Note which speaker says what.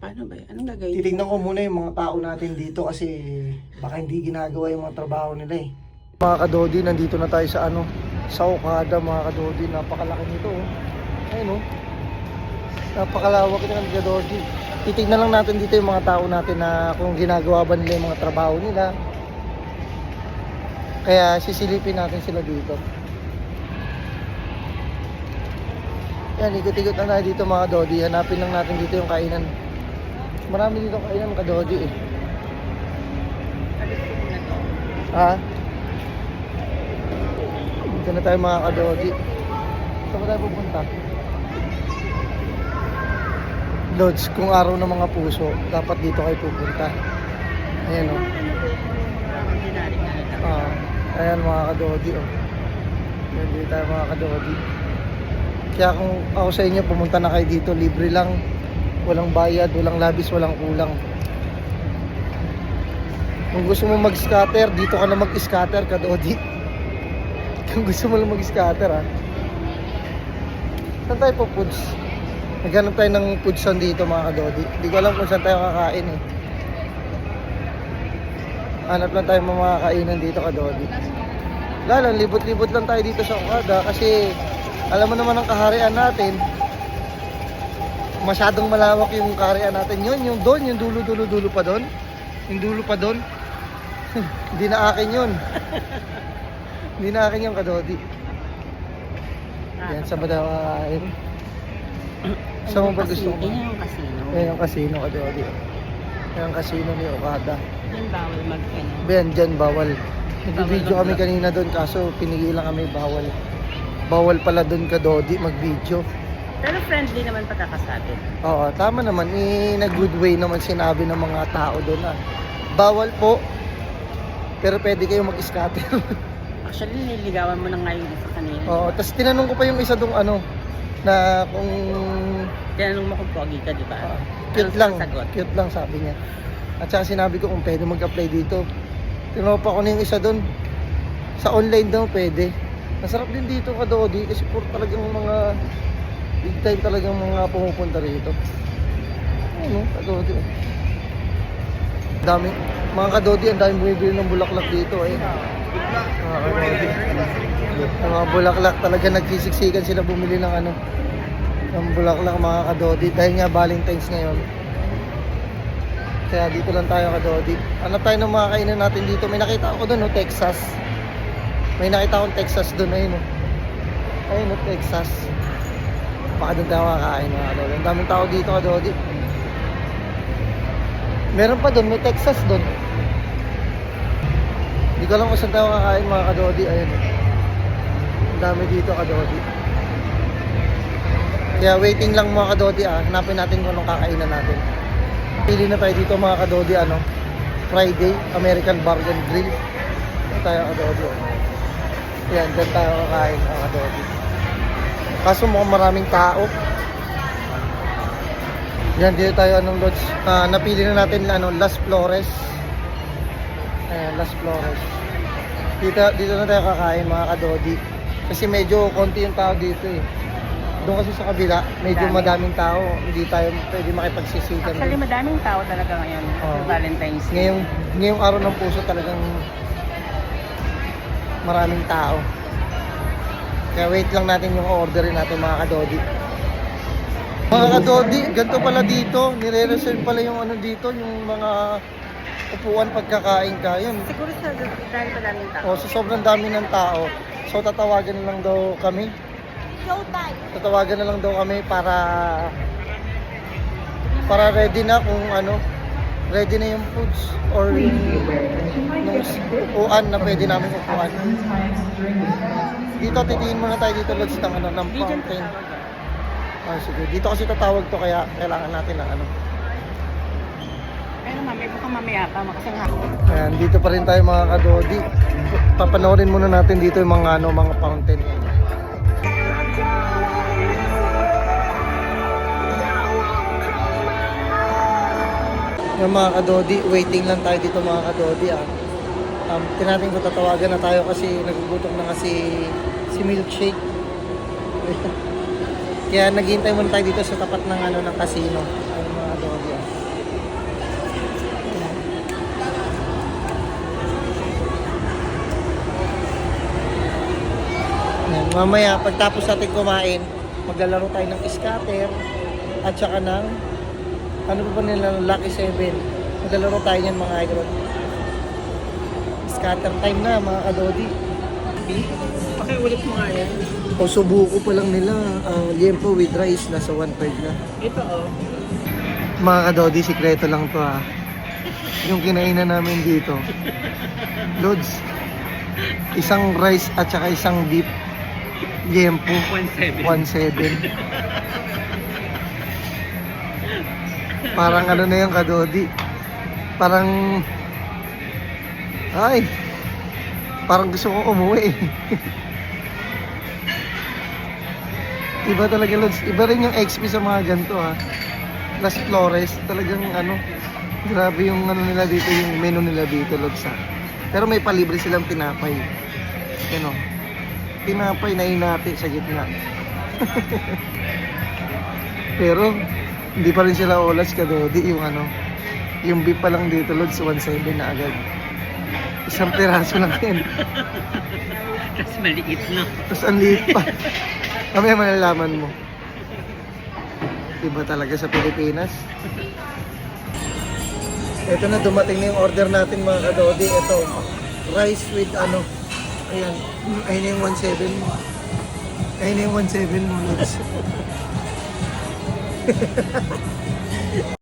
Speaker 1: Paano ba yan? Anong gagawin?
Speaker 2: Titignan ko muna yung mga tao natin dito kasi baka hindi ginagawa yung mga trabaho nila eh. Mga kadodi, nandito na tayo sa sa Okada mga kadodi. Napakalaki nito oh. Ayun oh. Napakalawak ito ng kadodi. Titignan lang natin dito yung mga tao natin na kung ginagawa ba nila yung mga trabaho nila. Kaya sisilipin natin sila dito. Yan, ikot-ikot na tayo dito mga kadodi. Hanapin lang natin dito yung kainan. Marami dito kainan kadodi eh. Ha? Dito na tayo mga kadodi. Saan ba tayo pupunta? Lods, kung araw ng mga puso, dapat dito kayo pupunta. Ayan o. Ayan mga kadodi o. Ayan dito tayo mga kadodi. Kaya kung ako sa inyo, pumunta na kayo dito, libre lang. Walang bayad, walang labis, walang kulang. Kung gusto mo mag-scatter, dito ka na mag-scatter kadodi. Kung gusto mo lang mag-scatter ha. Saan tayo po foods? Naghanap tayo ng foodsan dito mga kadodi. Hindi ko alam kung saan tayo kakain eh. Hanap lang tayo mga kainan dito kadodi. Lalo, libot-libot lang tayo dito sa Okada kasi alam mo naman ang kaharian natin. Masyadong malawak yung kaharian natin. Yung doon, yung dulo pa doon. Yung dulo pa doon. Hindi na akin yun. Hindi na akin yung kadodi. Yan, saan ba tayo kakain? Saan mo ba gusto mo?
Speaker 1: Yan yung casino.
Speaker 2: Yan yung casino kadodi. Yan yung casino ni Okada.
Speaker 1: Yan bawal mag-ano.
Speaker 2: Ben, dyan bawal. Nag-video kami kanina doon kaso pinigilan kami bawal. Bawal pala doon kadodi mag-video.
Speaker 1: Pero friendly naman pagkakasabi.
Speaker 2: Oo, tama naman. Nag-good way naman sinabi ng mga tao doon na bawal po, pero pwede kayo mag-scatter.
Speaker 1: Actually, nililigawan mo na nga yung isa kanina.
Speaker 2: Oo, tapos tinanong ko pa yung isa doon na kung
Speaker 1: Tinanong mo kung pogi ka, di ba?
Speaker 2: cute
Speaker 1: Anong
Speaker 2: lang,
Speaker 1: sagot?
Speaker 2: cute lang sabi niya. At saka sinabi ko kung pwede mag-apply dito. Tinanong pa ko na yung isa doon. Sa online daw pwede. Masarap din dito kadodi kasi puro talagang mga big time talagang mga pumupunta rito. Ano, kadodi. Dami, mga kadodi, ang daming bumibili ng bulaklak dito eh. Mga kadodi. Mga bulaklak talaga nagsisiksikan sila bumili ng ng bulaklak mga kadodi dahil nga Valentine's ngayon. Kaya dito lang tayo kadodi. Ano tayo ng mga kainan natin dito? May nakita ako doon, Texas. May nakita akong Texas doon, ayun ayun Texas. Baka doon tayo kakain mga kadodi. Ang daming tao dito kadodi. Meron pa doon, may Texas doon. Hindi ko alam kung saan tayo kakain mga kadodi. Ayun. Ang dami dito kadodi. Kaya waiting lang mga kadodi hanapin natin kung anong kakainan natin. Pili na tayo dito mga kadodi Friday, American Bargain Grill. Ito tayo kadodi. Yan, dyan tayo kakain mga kadodi. Kaso mukhang maraming tao. Yan, dito tayo Lods. Napili na natin Las Flores. Ayan, Las Flores. Dito na tayo kakain mga kadodi. Kasi medyo konti yung tao dito eh. Doon kasi sa kabila, medyo madaming tao. Hindi tayo pwede makipagsisikan.
Speaker 1: Actually, madaming tao talaga ngayon. For Valentine's Day.
Speaker 2: Ngayong araw ng puso talagang maraming tao. Kaya wait lang natin yung orderin natin mga kadodi. Mga kadodi, ganito pala dito. Nire-reserve pala yung dito, yung mga upuan pagkakain ka. Yun.
Speaker 1: Siguro dahil madaming tao.
Speaker 2: O, sa sobrang dami ng tao. So tatawagan na lang daw kami.
Speaker 1: Showtime!
Speaker 2: Tatawagan na lang daw kami para ready na kung ready na yung foods or yung upuan na pwede namin upuan. Dito titingin muna tayo dito Lods ng ng fountain. Sige. Dito kasi tatawag to kaya kailangan natin ng
Speaker 1: Pero mukhang mamaya pa, makasang hapon.
Speaker 2: Ayan, dito pa rin tayo mga kadodi. Papanoorin muna natin dito yung mga mga fountain. Yung mga kadodi, waiting lang tayo dito mga kadodi tinatin ko tatawagan na tayo kasi nagugutom na kasi si Milkshake. Kaya naghihintay muna tayo dito sa tapat ng ng casino. Mamaya, pagtapos natin kumain, maglalaro tayo ng scatter at saka ng ano pa ba nila, Lucky 7. Maglalaro tayo niyan mga idol. Scatter time na mga kadodi.
Speaker 1: Pakiulit mo nga yan.
Speaker 2: O subuko pa lang nila ang liempo with rice, nasa 1/3 na.
Speaker 1: Ito oh.
Speaker 2: Mga kadodi, sikreto lang to ha. Yung kinainan namin dito. Lods, isang rice at saka isang beef. Liempo.
Speaker 1: 1.7.
Speaker 2: 1.7. Parang ano na yung kadodi. Parang... Ay! Parang gusto ko umuwi eh. Iba talaga Lods. Iba rin yung XP sa mga ganito ha. Las Flores. Talagang ano... Grabe yung ano nila dito, yung menu nila dito Lods ha. Pero may palibre silang tinapay. Ano? Tinapay na inati sa gitna. Pero hindi pa rin sila olas kadodi yung ano. Yung beef pa lang dito Lods 1.7 na agad. Isang piraso lang yan.
Speaker 1: Tapos maliit na.
Speaker 2: Tapos ang liit pa. Mamaya malalaman mo. Iba talaga sa Pilipinas. Ito na, dumating na yung order natin mga kadodi. Ito, rice with ano. Ayan, ayun na yung 1.7. Ayun na yung 1.7 mo Lods.